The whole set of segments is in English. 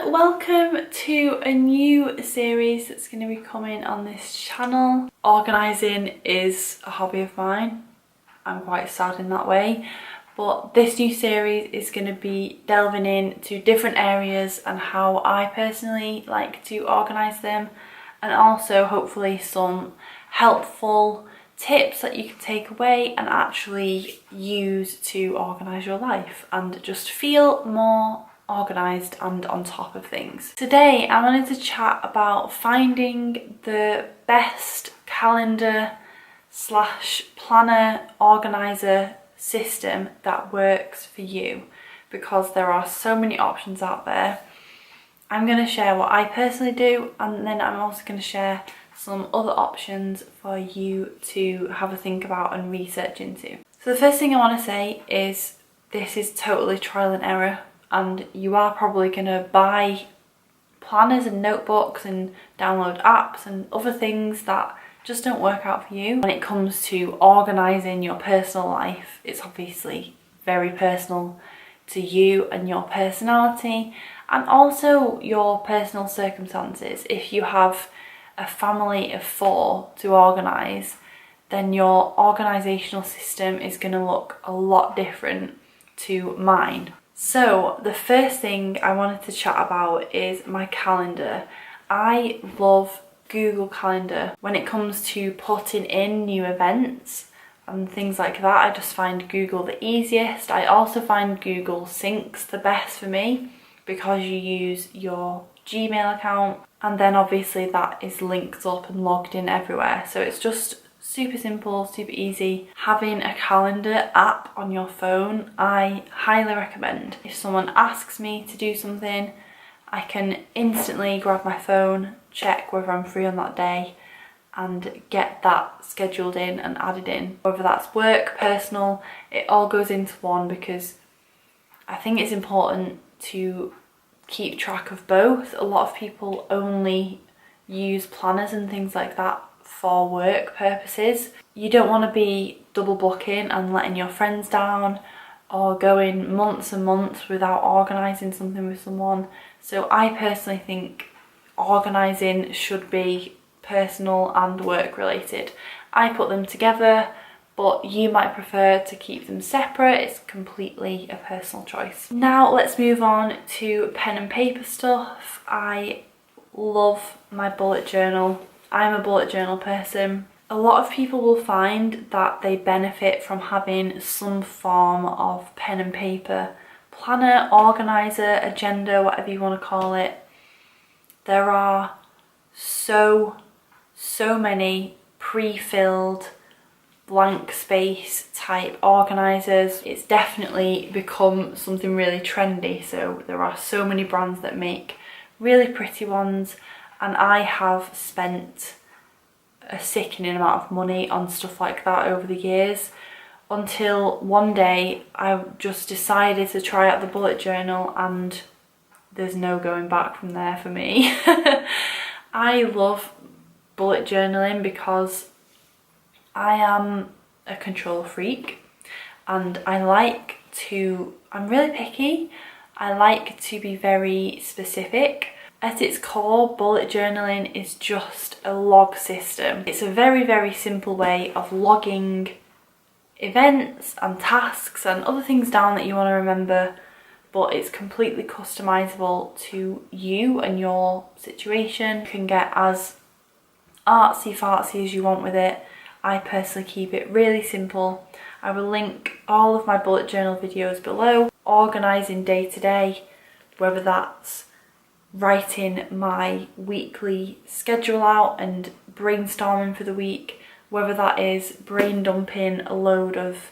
Welcome to a new series that's going to be coming on this channel. Organising is a hobby of mine. I'm quite sad in that way, but this new series is going to be delving into different areas and how I personally like to organise them, and also hopefully some helpful tips that you can take away and actually use to organise your life and just feel more organised and on top of things. Today I wanted to chat about finding the best calendar / planner organiser system that works for you, because there are so many options out there. I'm going to share what I personally do, and then I'm also going to share some other options for you to have a think about and research into. So the first thing I want to say is this is totally trial and error, and you are probably going to buy planners and notebooks and download apps and other things that just don't work out for you. When it comes to organising your personal life, it's obviously very personal to you and your personality, and also your personal circumstances. If you have a family of 4 to organise, then your organisational system is going to look a lot different to mine. So the first thing I wanted to chat about is my calendar. I love Google Calendar. When it comes to putting in new events and things like that, I just find Google the easiest. I also find Google Syncs the best for me because you use your Gmail account, and then obviously that is linked up and logged in everywhere. So it's just super simple, super easy. Having a calendar app on your phone, I highly recommend. If someone asks me to do something, I can instantly grab my phone, check whether I'm free on that day, and get that scheduled in and added in. Whether that's work, personal, it all goes into one, because I think it's important to keep track of both. A lot of people only use planners and things like that for work purposes. You don't want to be double booking and letting your friends down, or going months and months without organising something with someone. So I personally think organising should be personal and work related. I put them together, but you might prefer to keep them separate. It's completely a personal choice. Now let's move on to pen and paper stuff. I love my bullet journal. I'm a bullet journal person. A lot of people will find that they benefit from having some form of pen and paper planner, organiser, agenda, whatever you want to call it. There are so many pre-filled blank space type organisers. It's definitely become something really trendy, so there are so many brands that make really pretty ones, and I have spent a sickening amount of money on stuff like that over the years, until one day I just decided to try out the bullet journal, and there's no going back from there for me. I love bullet journaling because I am a control freak, and I'm really picky. I like to be very specific. At its core, bullet journaling is just a log system. It's a very simple way of logging events and tasks and other things down that you want to remember, but it's completely customizable to you and your situation. You can get as artsy fartsy as you want with it. I personally keep it really simple. I will link all of my bullet journal videos below. Organising day to day, whether that's writing my weekly schedule out and brainstorming for the week, whether that is brain dumping a load of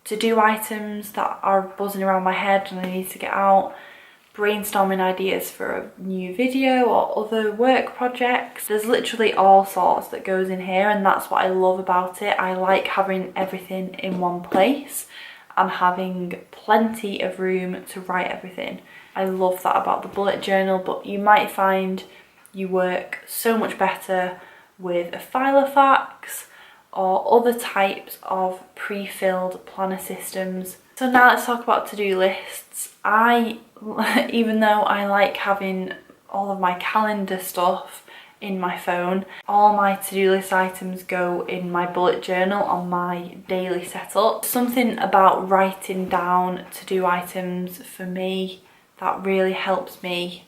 to-do items that are buzzing around my head and I need to get out, brainstorming ideas for a new video or other work projects. There's literally all sorts that goes in here, and that's what I love about it. I like having everything in one place and having plenty of room to write everything. I love that about the bullet journal, but you might find you work so much better with a file of facts or other types of pre-filled planner systems. So now let's talk about to-do lists. I even though I like having all of my calendar stuff in my phone, all my to-do list items go in my bullet journal on my daily setup. Something about writing down to-do items for me that really helps me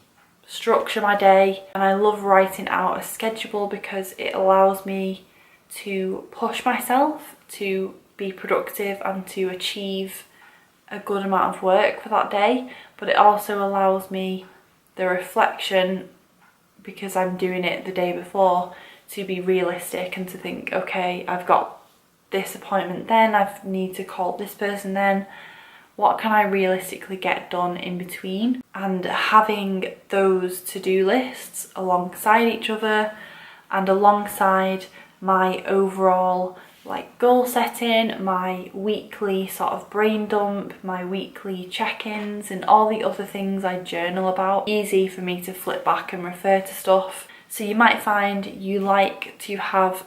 structure my day, and I love writing out a schedule because it allows me to push myself to be productive and to achieve a good amount of work for that day, but it also allows me the reflection, because I'm doing it the day before, to be realistic and to think, okay, I've got this appointment then, I need to call this person then, what can I realistically get done in between? And having those to-do lists alongside each other and alongside my overall like goal setting, my weekly sort of brain dump, my weekly check-ins and all the other things I journal about, easy for me to flip back and refer to stuff. So you might find you like to have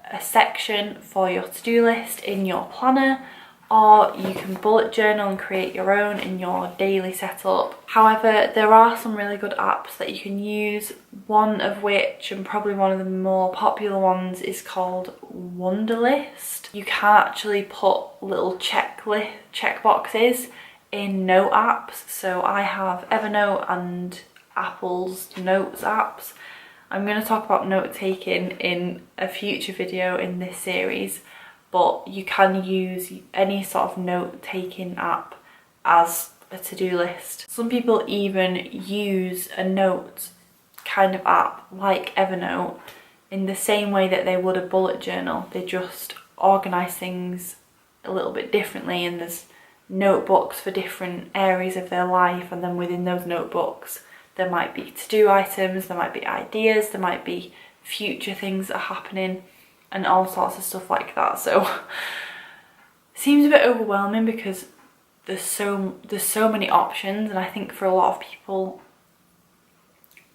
a section for your to-do list in your planner, or you can bullet journal and create your own in your daily setup. However, there are some really good apps that you can use, one of which, and probably one of the more popular ones, is called Wunderlist. You can actually put little check boxes in note apps. So I have Evernote and Apple's Notes apps. I'm going to talk about note taking in a future video in this series, but you can use any sort of note-taking app as a to-do list. Some people even use a note kind of app like Evernote in the same way that they would a bullet journal. They just organise things a little bit differently, and there's notebooks for different areas of their life, and then within those notebooks there might be to-do items, there might be ideas, there might be future things that are happening, and all sorts of stuff like that. So it seems a bit overwhelming because there's so many options, and I think for a lot of people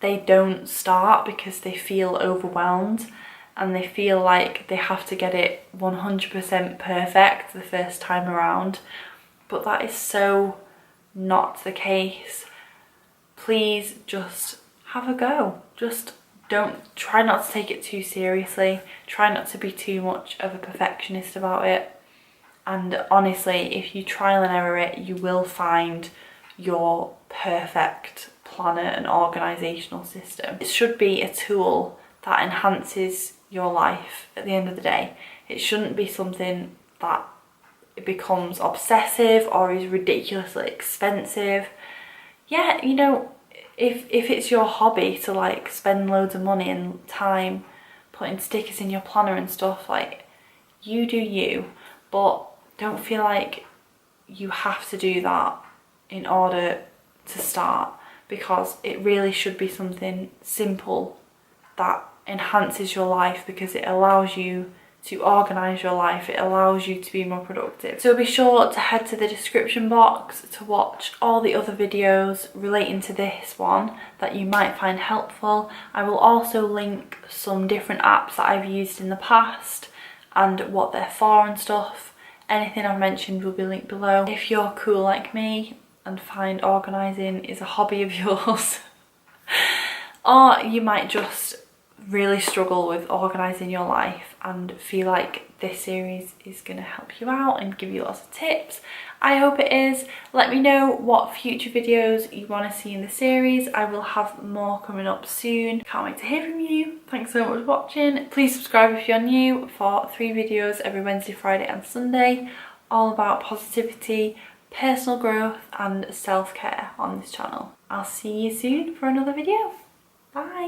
they don't start because they feel overwhelmed and they feel like they have to get it 100% perfect the first time around, but that is so not the case. Please just have a go. Just try not to take it too seriously. Try not to be too much of a perfectionist about it. And honestly, if you trial and error it, you will find your perfect planner and organisational system. It should be a tool that enhances your life at the end of the day. It shouldn't be something that it becomes obsessive or is ridiculously expensive. Yeah, you know, if it's your hobby to like spend loads of money and time putting stickers in your planner and stuff, like, you do you, but don't feel like you have to do that in order to start, because it really should be something simple that enhances your life, because it allows you to organise your life, it allows you to be more productive. So be sure to head to the description box to watch all the other videos relating to this one that you might find helpful. I will also link some different apps that I've used in the past and what they're for and stuff. Anything I've mentioned will be linked below. If you're cool like me and find organising is a hobby of yours, or you might just really struggle with organising your life and feel like this series is going to help you out and give you lots of tips, I hope it is. Let me know what future videos you want to see in the series. I will have more coming up soon. Can't wait to hear from you. Thanks so much for watching. Please subscribe if you're new for 3 videos every Wednesday, Friday and Sunday, all about positivity, personal growth and self-care on this channel. I'll see you soon for another video. Bye.